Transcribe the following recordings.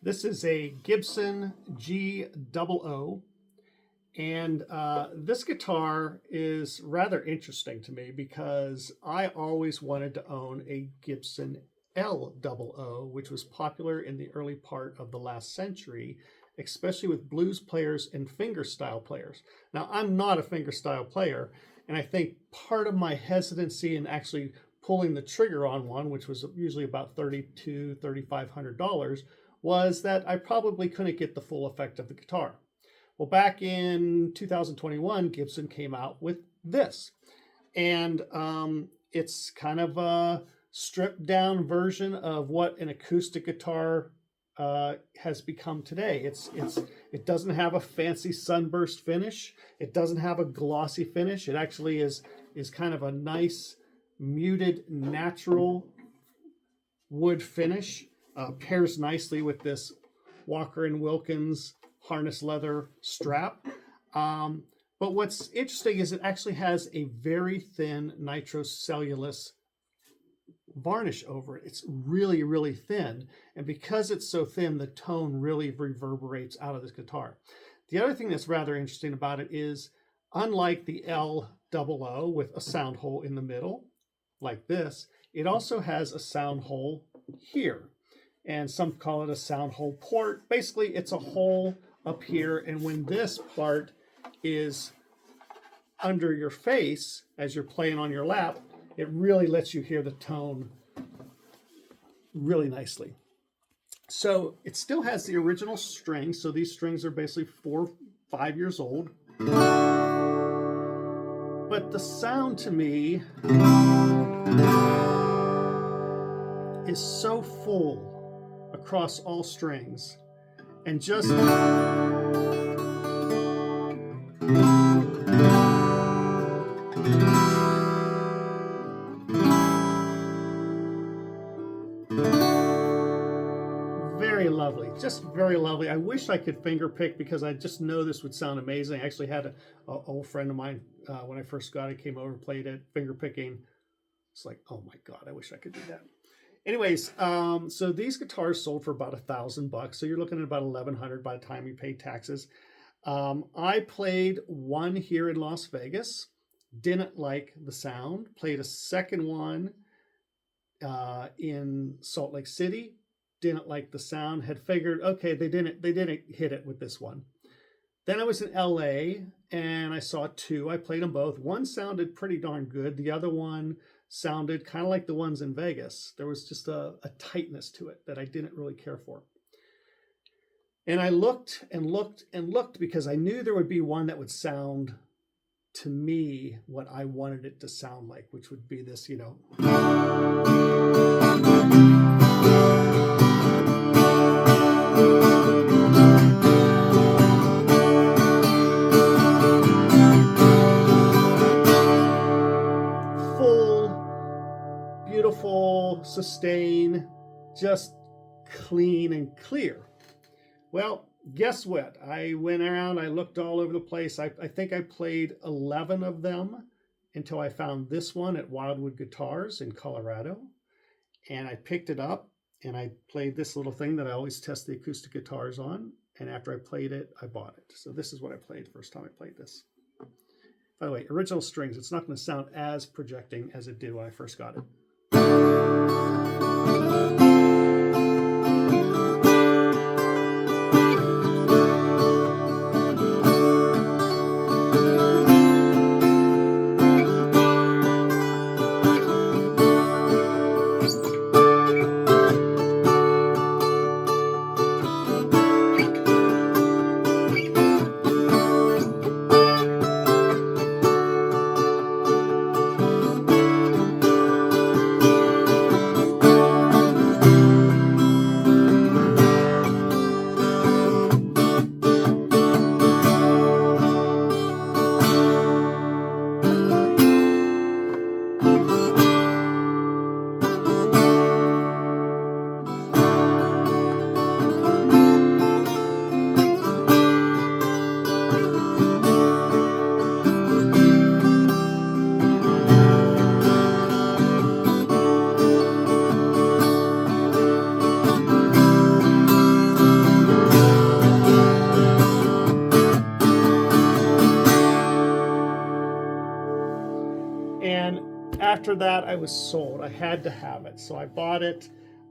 This is a Gibson G00, and this guitar is rather interesting to me because I always wanted to own a Gibson L00, which was popular in the early part of the last century, especially with blues players and fingerstyle players. Now, I'm not a fingerstyle player, and I think part of my hesitancy in actually pulling the trigger on one, which was usually about $3,200, $3,500, was that I probably couldn't get the full effect of the guitar. Well, back in 2021, Gibson came out with this, and it's kind of a stripped down version of what an acoustic guitar has become today. It doesn't have a fancy sunburst finish. It doesn't have a glossy finish. It actually is kind of a nice muted natural wood finish. Pairs nicely with this Walker & Wilkins harness leather strap. But what's interesting is it actually has a very thin nitrocellulose varnish over it. It's really, really thin. And because it's so thin, the tone really reverberates out of this guitar. The other thing that's rather interesting about it is, unlike the L00 with a sound hole in the middle, like this, it also has a sound hole here. And some call it a sound hole port. Basically, it's a hole up here, and when this part is under your face as you're playing on your lap, it really lets you hear the tone really nicely. So it still has the original strings. So these strings are basically 4 or 5 years old. But the sound to me is so full across all strings, and just very lovely, just very lovely. I wish I could finger pick because I just know this would sound amazing. I actually had an old friend of mine when I first got it, came over, played it, finger picking. It's like, oh my God, I wish I could do that. Anyways, so these guitars sold for about $1,000. So you're looking at about $1,100 by the time you pay taxes. I played one here in Las Vegas, didn't like the sound. Played a second one in Salt Lake City, didn't like the sound. Had figured, okay, they didn't hit it with this one. Then I was in LA and I saw two. I played them both. One sounded pretty darn good. The other one sounded kind of like the ones in Vegas. There was just a tightness to it that I didn't really care for. And I looked and looked and looked because I knew there would be one that would sound to me what I wanted it to sound like, which would be this, you know. Beautiful, sustain, just clean and clear. Well, guess what? I went around, I looked all over the place. I think I played 11 of them until I found this one at Wildwood Guitars in Colorado. And I picked it up and I played this little thing that I always test the acoustic guitars on. And after I played it, I bought it. So this is what I played the first time I played this. By the way, original strings, it's not going to sound as projecting as it did when I first got it. after that, I was sold. I had to have it, so I bought it.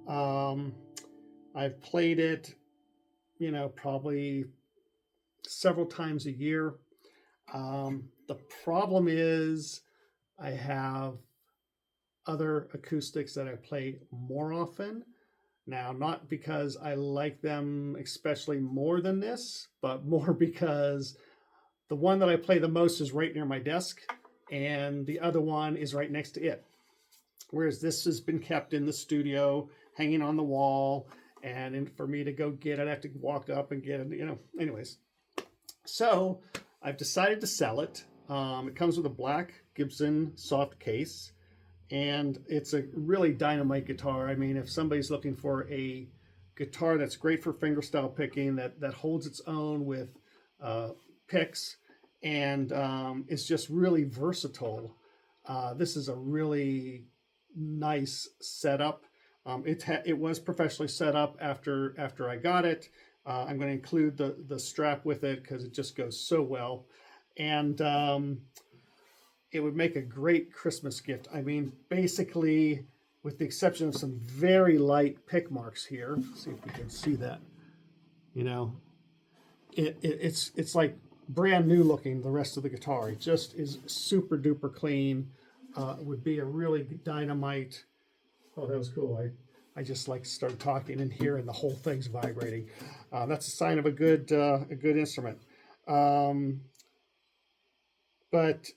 I've played it, you know, probably several times a year. The problem is I have other acoustics that I play more often. Now, not because I like them especially more than this, but more because the one that I play the most is right near my desk, and the other one is right next to it. Whereas this has been kept in the studio, hanging on the wall, and for me to go get it, I have to walk up and get it, you know. Anyways, so I've decided to sell it. It comes with a black Gibson soft case, and it's a really dynamite guitar. I mean, if somebody's looking for a guitar that's great for fingerstyle picking, that holds its own with picks, and is just really versatile, this is a really nice setup. It was professionally set up after I got it. I'm going to include the strap with it because it just goes so well, and it would make a great Christmas gift. I mean, basically, with the exception of some very light pick marks here. Let's see if we can see that. You know, it's like brand new looking. The rest of the guitar, it just is super duper clean. It would be a really dynamite. Oh, that was cool. I just like started talking and hearing the whole thing's vibrating. That's a sign of a good instrument. But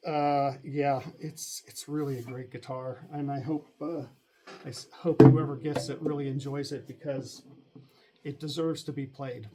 yeah, it's really a great guitar, and I hope whoever gets it really enjoys it because it deserves to be played.